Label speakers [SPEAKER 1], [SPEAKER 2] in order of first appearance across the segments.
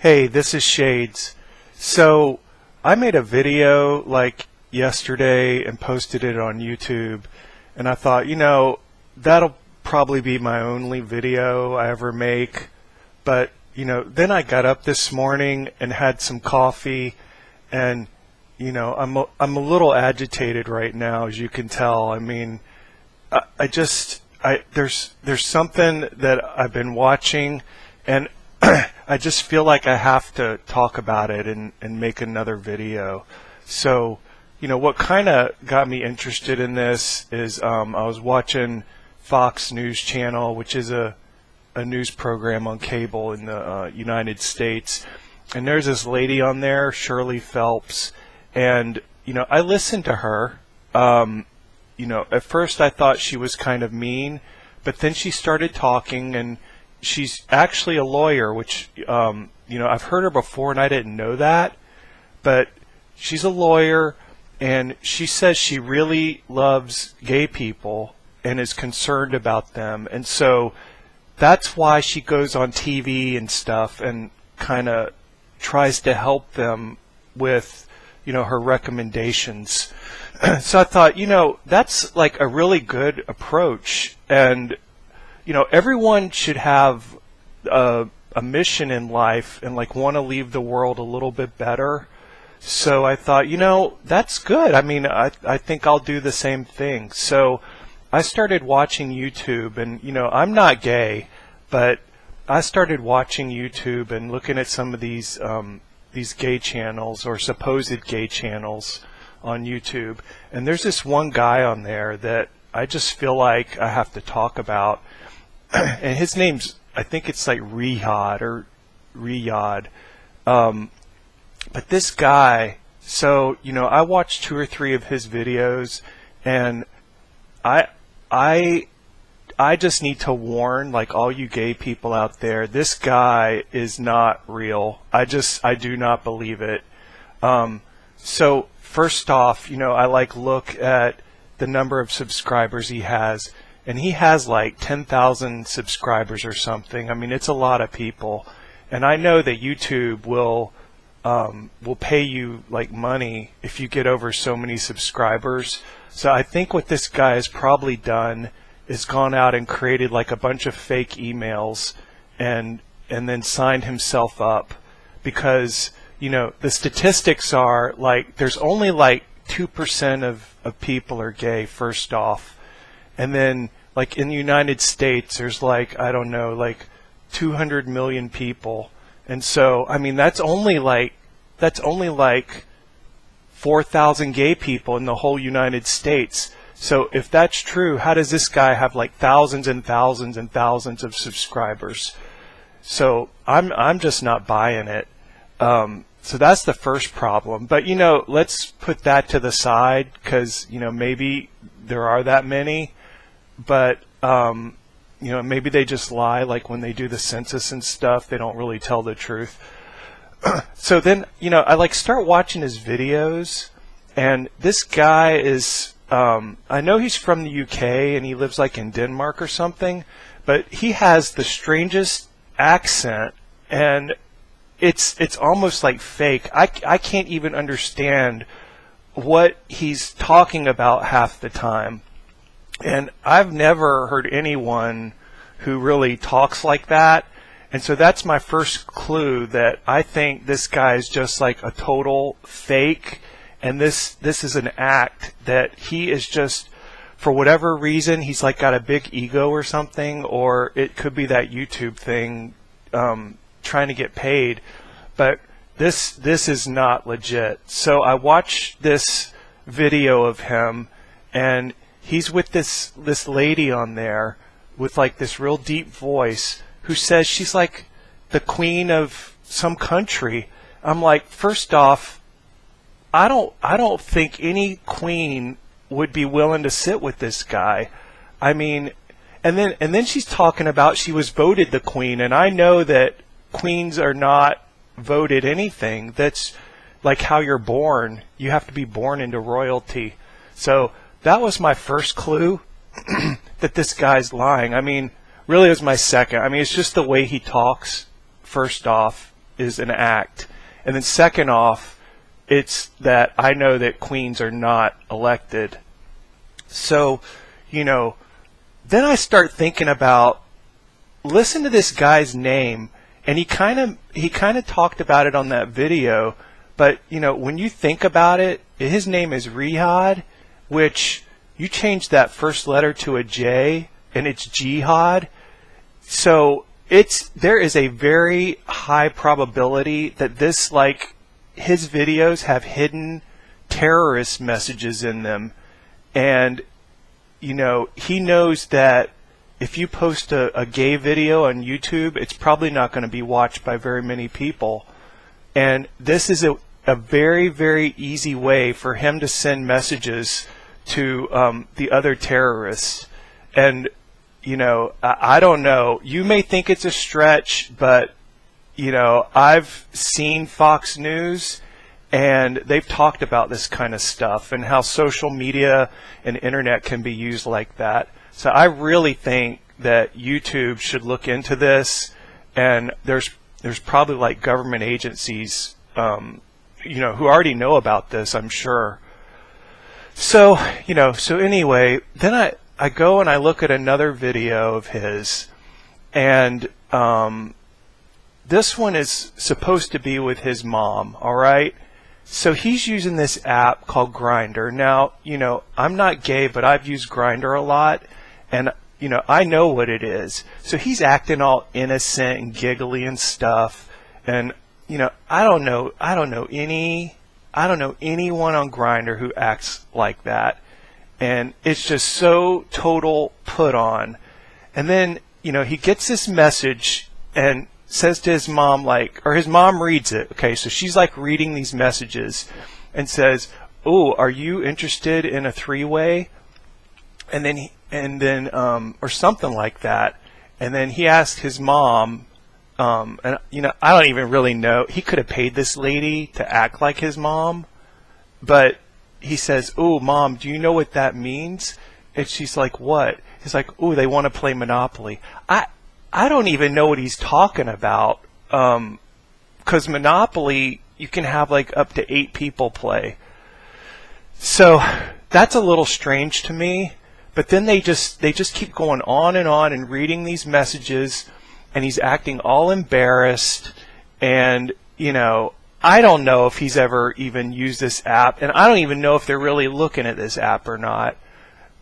[SPEAKER 1] Hey, this is Shades. So I made a video like yesterday and posted it on YouTube, and I thought, that'll probably be my only video I ever make. But, then I got up this morning and had some coffee, and, I'm a little agitated right now, as you can tell. I mean, there's something that I've been watching, and I just feel like I have to talk about it and make another video. So, what kind of got me interested in this is I was watching Fox News Channel, which is a news program on cable in the United States. And there's this lady on there, Shirley Phelps, and, I listened to her. At first I thought she was kind of mean, but then she started talking, and she's actually a lawyer, which, I've heard her before and I didn't know that, but she's a lawyer, and she says she really loves gay people and is concerned about them. And so that's why she goes on TV and stuff and kind of tries to help them with, her recommendations. So I thought, that's like a really good approach. And everyone should have a mission in life and like want to leave the world a little bit better. So I thought, that's good. I mean, I think I'll do the same thing. So I started watching YouTube, and I'm not gay, but I started watching YouTube and looking at some of these gay channels or supposed gay channels on YouTube. And there's this one guy on there that I just feel like I have to talk about. And his name's, I think it's like Riyadh. But this guy, so, I watched 2 or 3 of his videos, and I just need to warn, like, all you gay people out there, this guy is not real. I do not believe it. So first off, I look at the number of subscribers he has, and he has like 10,000 subscribers or something. I mean, it's a lot of people. And I know that YouTube will pay you like money if you get over so many subscribers. So I think what this guy has probably done is gone out and created like a bunch of fake emails and then signed himself up, because the statistics are like there's only like 2% of people are gay, first off. And then, like, in the United States, there's like, I don't know, like 200 million people. And so, I mean, that's only like 4,000 gay people in the whole United States. So if that's true, how does this guy have like thousands and thousands and thousands of subscribers? So I'm just not buying it. So that's the first problem. But, let's put that to the side, because, maybe there are that many. But, maybe they just lie, like when they do the census and stuff, they don't really tell the truth. So then, I start watching his videos, and this guy is, I know he's from the UK and he lives like in Denmark or something, but he has the strangest accent, and it's almost like fake. I can't even understand what he's talking about half the time. And I've never heard anyone who really talks like that. And so that's my first clue that I think this guy is just like a total fake. And this is an act that he is just, for whatever reason, he's like got a big ego or something, or it could be that YouTube thing, trying to get paid. But this is not legit. So I watched this video of him, and he's with this lady on there with like this real deep voice who says she's like the queen of some country. I'm like, first off, I don't think any queen would be willing to sit with this guy. I mean, and then she's talking about she was voted the queen, and I know that queens are not voted anything. That's like how you're born. You have to be born into royalty. So that was my first clue that this guy's lying. I mean, really, it was my second. I mean, it's just the way he talks, first off. is an act. And then second off, it's that I know that queens are not elected. So, you know, then I start thinking about, listen to this guy's name, and he kind of talked about it on that video, but you know, when you think about it, his name is Riyadh, which you change that first letter to a J and it's jihad. So there is a very high probability that this, like, his videos have hidden terrorist messages in them. And you know, he knows that if you post a gay video on YouTube, it's probably not going to be watched by very many people. And this is a very, very easy way for him to send messages to the other terrorists. And, you know, I don't know. You may think it's a stretch, but, you know, I've seen Fox News, and they've talked about this kind of stuff and how social media and internet can be used like that. So I really think that YouTube should look into this, and there's probably like government agencies, you know, who already know about this, I'm sure. So, you know, so anyway, then I go and I look at another video of his, and this one is supposed to be with his mom, all right? So he's using this app called GRINDR. Now, you know, I'm not gay, but I've used GRINDR a lot, and you know, I know what it is. So he's acting all innocent and giggly and stuff, and you know, I don't know anyone on GRINDR who acts like that, and it's just so total put on. And then, you know, he gets this message and says to his mom, like, or his mom reads it. Okay, so she's like reading these messages and says, "Oh, are you interested in a three-way?" And then or something like that. And then he asked his mom, and you know, I don't even really know. He could have paid this lady to act like his mom, but he says, "Oh, Mom, do you know what that means?" And she's like, "What?" He's like, "Oh, they want to play Monopoly." I don't even know what he's talking about, because Monopoly, you can have like up to 8 people play. So that's a little strange to me. But then they just keep going on and reading these messages, and he's acting all embarrassed. And you know, I don't know if he's ever even used this app, and I don't even know if they're really looking at this app or not.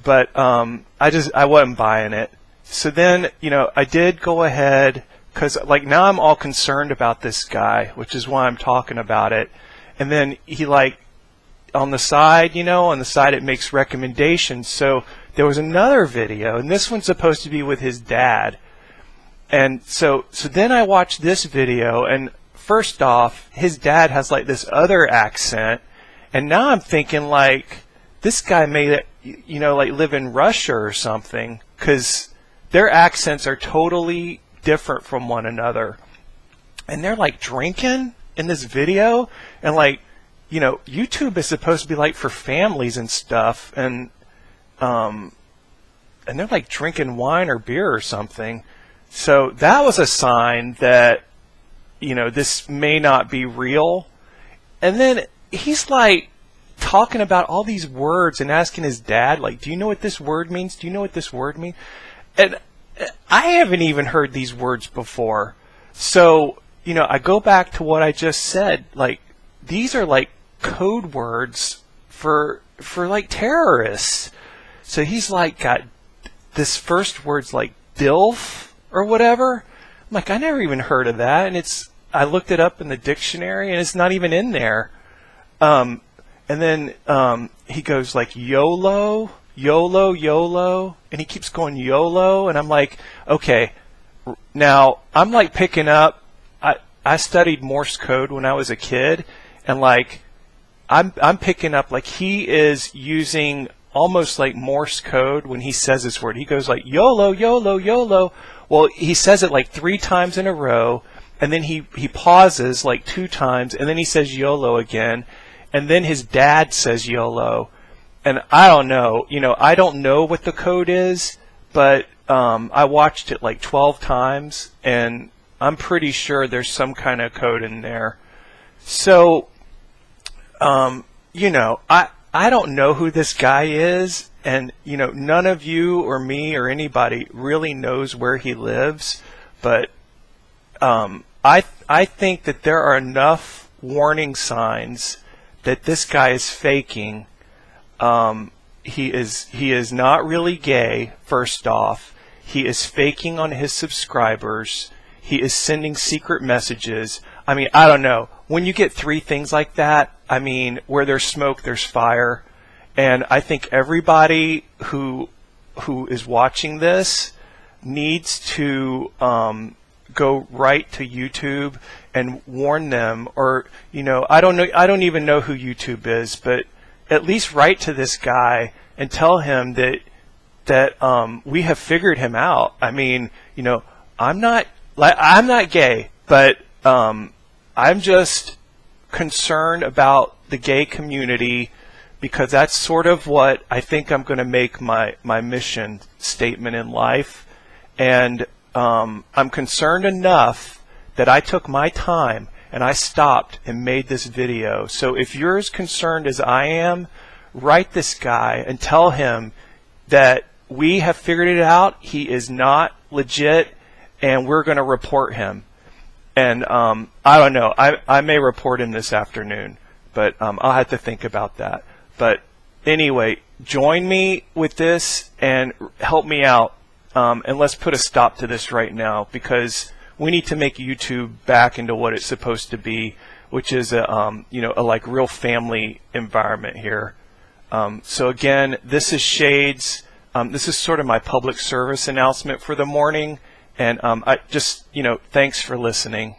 [SPEAKER 1] But I wasn't buying it. So then, you know, I did go ahead, because like now I'm all concerned about this guy, which is why I'm talking about it. And then he, like, on the side, you know, on the side it makes recommendations. So there was another video, and this one's supposed to be with his dad. And so then I watched this video, and first off, his dad has like this other accent, and now I'm thinking, like, this guy may, you know, like live in Russia or something, because their accents are totally different from one another. And they're like drinking in this video, and like, you know, YouTube is supposed to be like for families and stuff, and they're like drinking wine or beer or something. So that was a sign that, you know, this may not be real. And then he's like talking about all these words and asking his dad, like, "Do you know what this word means? Do you know what this word means?" And I haven't even heard these words before. So, you know, I go back to what I just said. Like, these are like code words for like terrorists. So he's like got this first word's like DILF or whatever. I'm like, I never even heard of that, and I looked it up in the dictionary, and it's not even in there. And then he goes like YOLO, YOLO, YOLO, and he keeps going YOLO, and I'm like, okay, now I'm like picking up. I studied Morse code when I was a kid, and like I'm picking up like he is using almost like Morse code when he says this word. He goes like YOLO, YOLO, YOLO. Well, he says it like 3 times in a row, and then he pauses like 2 times, and then he says YOLO again, and then his dad says YOLO. And I don't know, you know, I don't know what the code is, but I watched it like 12 times, and I'm pretty sure there's some kind of code in there. So, you know, I don't know who this guy is, and you know, none of you or me or anybody really knows where he lives, but I think that there are enough warning signs that this guy is faking. He is not really gay, first off. He is faking on his subscribers. He is sending secret messages. I mean, I don't know. When you get three things like that, I mean, where there's smoke, there's fire. And I think everybody who is watching this needs to go right to YouTube and warn them, or you know, I don't even know who YouTube is, but at least write to this guy and tell him that we have figured him out. I mean, you know, I'm not gay, but I'm just concerned about the gay community, because that's sort of what I think I'm going to make my mission statement in life. And I'm concerned enough that I took my time and I stopped and made this video. So if you're as concerned as I am, write this guy and tell him that we have figured it out. He is not legit, and we're going to report him. And I don't know. I may report him this afternoon, but I'll have to think about that. But anyway, join me with this and help me out. And let's put a stop to this right now, because we need to make YouTube back into what it's supposed to be, which is a you know, a like real family environment here. So again, this is Shades. This is sort of my public service announcement for the morning, and I just, you know, thanks for listening.